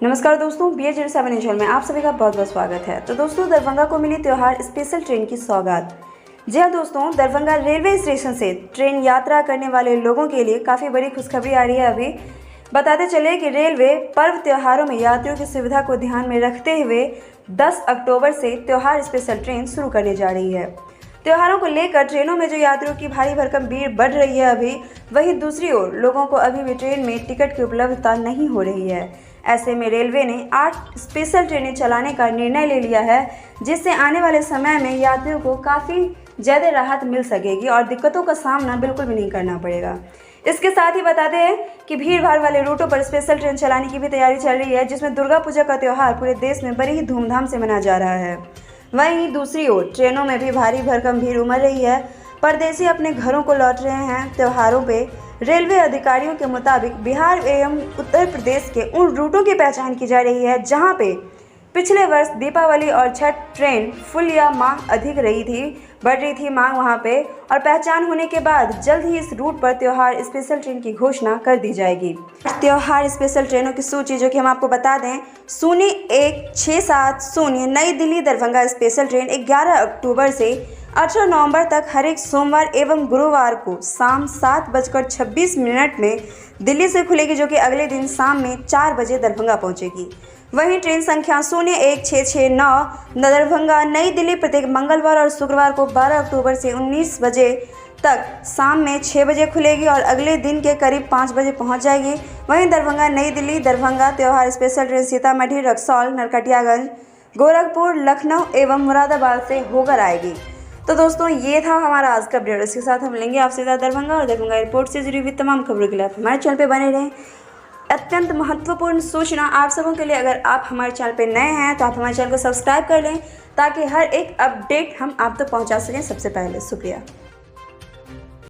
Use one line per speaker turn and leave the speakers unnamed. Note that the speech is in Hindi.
नमस्कार दोस्तों, BH07 न्यूज़ में आप सभी का बहुत बहुत स्वागत है। तो दोस्तों, दरभंगा को मिली त्योहार स्पेशल ट्रेन की सौगात। जी हाँ दोस्तों, दरभंगा रेलवे स्टेशन से ट्रेन यात्रा करने वाले लोगों के लिए काफ़ी बड़ी खुशखबरी आ रही है। अभी बताते चले कि रेलवे पर्व त्योहारों में यात्रियों की सुविधा को ध्यान में रखते हुए 10 अक्टूबर से त्योहार स्पेशल ट्रेन शुरू करने जा रही है। त्योहारों को लेकर ट्रेनों में जो यात्रियों की भारी भरकम भीड़ बढ़ रही है अभी, वहीं दूसरी ओर लोगों को अभी भी ट्रेन में टिकट की उपलब्धता नहीं हो रही है। ऐसे में रेलवे ने 8 स्पेशल ट्रेनें चलाने का निर्णय ले लिया है, जिससे आने वाले समय में यात्रियों को काफ़ी ज़्यादा राहत मिल सकेगी और दिक्कतों का सामना बिल्कुल भी नहीं करना पड़ेगा। इसके साथ ही बताते हैं कि भीड़ भाड़ वाले रूटों पर स्पेशल ट्रेन चलाने की भी तैयारी चल रही है, जिसमें दुर्गा पूजा का त्यौहार पूरे देश में बड़ी ही धूमधाम से मनाया जा रहा है। वहीं दूसरी ओर ट्रेनों में भी भारी भरकम भीड़ उमड़ रही है। परदेसी अपने घरों को लौट रहे हैं। त्योहारों पे रेलवे अधिकारियों के मुताबिक बिहार एवं उत्तर प्रदेश के उन रूटों की पहचान की जा रही है जहां पे पिछले वर्ष दीपावली और छठ ट्रेन फुल या मांग अधिक बढ़ रही थी मांग वहां पे, और पहचान होने के बाद जल्द ही इस रूट पर त्योहार स्पेशल ट्रेन की घोषणा कर दी जाएगी। त्योहार स्पेशल ट्रेनों की सूची जो कि हम आपको बता दें, 0167 नई दिल्ली दरभंगा स्पेशल ट्रेन 11 अक्टूबर से 18 नवंबर तक हर एक सोमवार एवं गुरुवार को शाम 7:26 में दिल्ली से खुलेगी, जो कि अगले दिन शाम में 4 बजे दरभंगा पहुंचेगी। वहीं ट्रेन संख्या 01669 दरभंगा नई दिल्ली प्रत्येक मंगलवार और शुक्रवार को 12 अक्टूबर से 19 बजे तक शाम में 6 बजे खुलेगी और अगले दिन के करीब 5 बजे पहुंच जाएगी। वहीं दरभंगा नई दिल्ली दरभंगा त्योहार स्पेशल ट्रेन सीतामढ़ी, रक्सौल, नरकटियागंज, गोरखपुर, लखनऊ एवं मुरादाबाद से होकर आएगी। तो दोस्तों, ये था हमारा आज का अपडेट। इसके साथ हम लेंगे आपसे दरभंगा और दरभंगा एयरपोर्ट से जुड़ी हुई तमाम खबरों के लिए आप हमारे चैनल पर बने रहें। अत्यंत महत्वपूर्ण सूचना आप सबों के लिए, अगर आप हमारे चैनल पर नए हैं तो आप हमारे चैनल को सब्सक्राइब कर लें, ताकि हर एक अपडेट हम आप तक पहुंचा सकें सबसे पहले। शुक्रिया।